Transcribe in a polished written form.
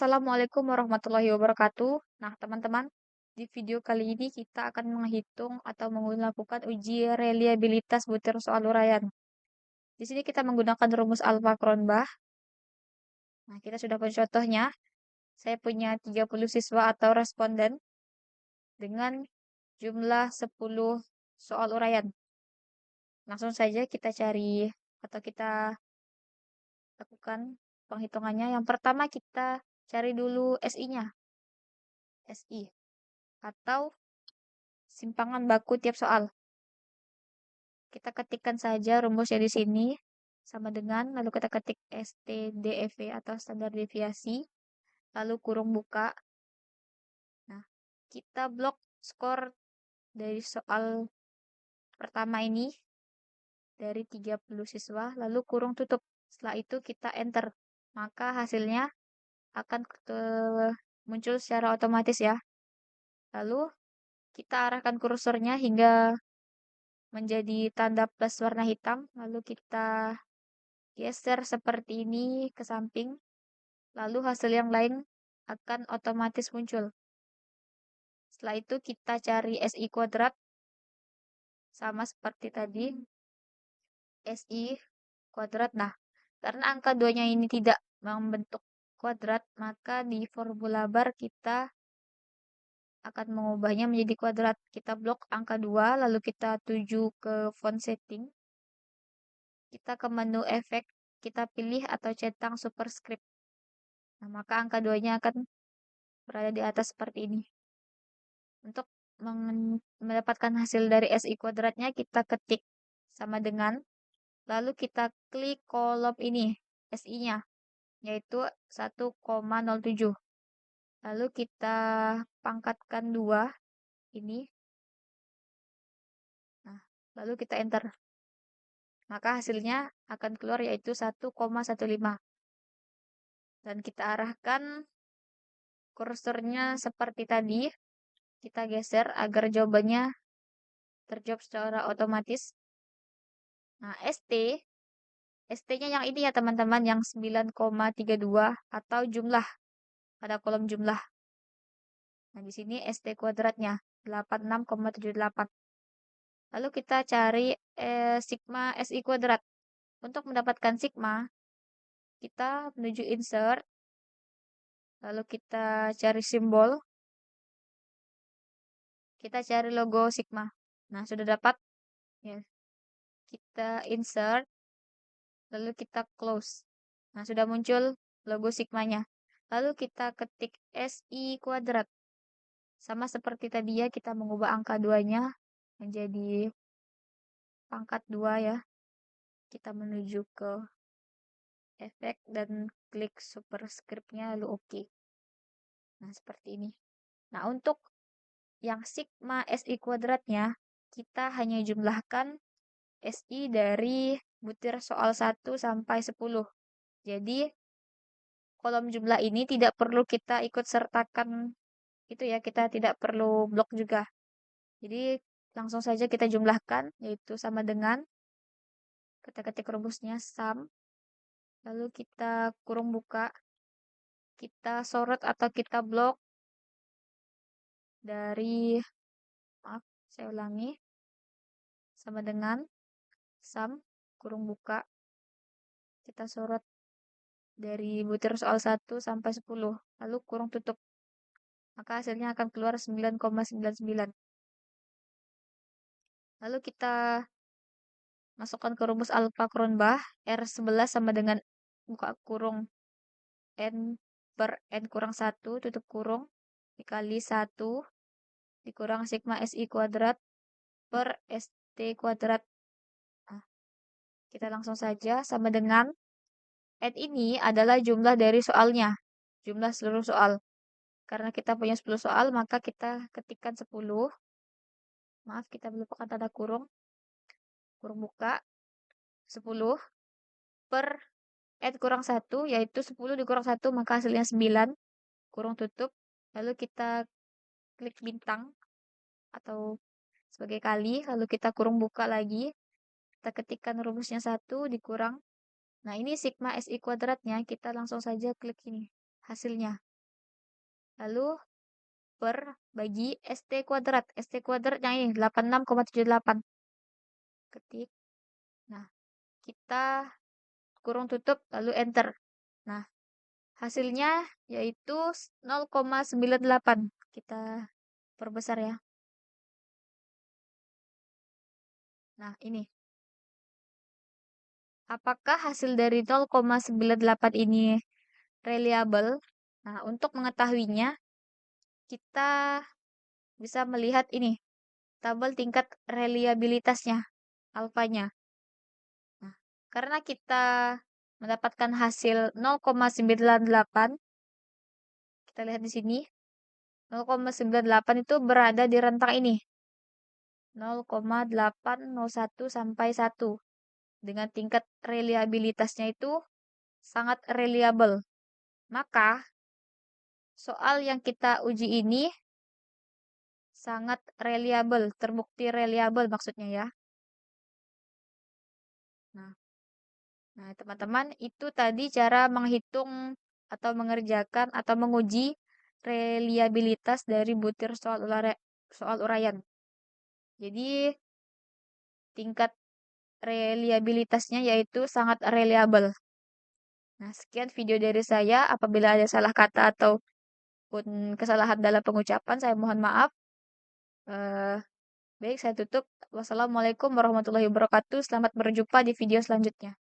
Assalamualaikum warahmatullahi wabarakatuh. Nah, teman-teman, di video kali ini kita akan menghitung atau melakukan uji reliabilitas butir soal uraian. Di sini kita menggunakan rumus alfa Kronbach. Nah, kita sudah punya contohnya. Saya punya 30 siswa atau responden dengan jumlah 10 soal uraian. Langsung saja kita cari atau kita lakukan penghitungannya. Yang pertama kita cari dulu SI-nya. SI atau simpangan baku tiap soal. Kita ketikkan saja rumusnya di sini sama dengan lalu kita ketik STDEV atau standar deviasi, lalu kurung buka. Nah, kita blok skor dari soal pertama ini dari 30 siswa, lalu kurung tutup. Setelah itu kita enter. Maka hasilnya akan muncul secara otomatis ya. Lalu kita arahkan kursornya hingga menjadi tanda plus warna hitam, lalu kita geser seperti ini ke samping, lalu hasil yang lain akan otomatis muncul. Setelah itu kita cari SI kuadrat, sama seperti tadi, SI kuadrat. Nah, karena angka 2-nya ini tidak membentuk kuadrat, maka di formula bar kita akan mengubahnya menjadi kuadrat. Kita blok angka 2, lalu kita tuju ke font setting. Kita ke menu efek, kita pilih atau centang superscript. Nah, maka angka 2-nya akan berada di atas seperti ini. Untuk mendapatkan hasil dari SI kuadratnya, kita ketik sama dengan, lalu kita klik kolom ini, SI-nya, yaitu 1,07. Lalu kita pangkatkan 2, ini. Nah, lalu kita enter. Maka hasilnya akan keluar yaitu 1,15. Dan kita arahkan kursornya seperti tadi. Kita geser agar jawabannya terjawab secara otomatis. Nah, ST-nya yang ini ya teman-teman, yang 9,32 atau jumlah pada kolom jumlah. Nah, di sini ST kuadratnya 86,78. Lalu kita cari sigma SI kuadrat. Untuk mendapatkan sigma, kita menuju insert, lalu kita cari simbol, kita cari logo sigma. Nah, sudah dapat ya. Kita insert, lalu kita close. Nah, sudah muncul logo sigmanya. Lalu kita ketik SI kuadrat. Sama seperti tadi ya, kita mengubah angka 2-nya menjadi pangkat 2 ya. Kita menuju ke efek dan klik superscript-nya lalu oke. Nah, seperti ini. Nah, untuk yang sigma SI kuadratnya, kita hanya jumlahkan SI dari butir soal 1 sampai 10. Jadi, kolom jumlah ini tidak perlu kita ikut sertakan itu ya, kita tidak perlu blok juga. Jadi, langsung saja kita jumlahkan, yaitu sama dengan kita ketik rumusnya sum, lalu kita kurung buka, kita sorot atau kita blok dari, maaf, saya ulangi, sama dengan sum, kurung buka, kita sorot dari butir soal 1 sampai 10, lalu kurung tutup. Maka hasilnya akan keluar 9,99. Lalu kita masukkan ke rumus alfa Kronbach, R11 sama dengan buka kurung N per N kurang 1, tutup kurung, dikali 1, dikurang sigma SI kuadrat per ST kuadrat. Nah, kita langsung saja sama dengan N ini adalah jumlah dari soalnya, jumlah seluruh soal. Karena kita punya 10 soal, maka kita ketikkan 10. Maaf, kita melupakan tanda kurung. Kurung buka, 10 per N kurang 1, yaitu 10 dikurang 1, maka hasilnya 9. Kurung tutup, lalu kita klik bintang atau sebagai kali, lalu kita kurung buka lagi. Kita ketikkan rumusnya 1 dikurang. Nah, ini sigma SI kuadratnya, kita langsung saja klik ini, hasilnya. lalu per bagi ST kuadrat. ST kuadratnya ini 86,78. Ketik. Nah, kita kurung tutup lalu enter. Nah, hasilnya yaitu 0,98. Kita perbesar ya. Nah, ini. Apakah hasil dari 0,98 ini reliable? Nah, untuk mengetahuinya, kita bisa melihat ini, tabel tingkat reliabilitasnya, alfanya. Nah, karena kita mendapatkan hasil 0,98, kita lihat di sini, 0,98 itu berada di rentang ini, 0,801 sampai 1. Dengan tingkat reliabilitasnya itu sangat reliable. Maka, soal yang kita uji ini sangat reliable, terbukti reliable maksudnya ya. Nah, teman-teman, itu tadi cara menghitung atau mengerjakan atau menguji reliabilitas dari butir soal uraian. Jadi, tingkat reliabilitasnya yaitu sangat reliable. Nah, sekian video dari saya. Apabila ada salah kata ataupun kesalahan dalam pengucapan, saya mohon maaf. Eh, Baik, saya tutup. Wassalamualaikum warahmatullahi wabarakatuh. Selamat berjumpa di video selanjutnya.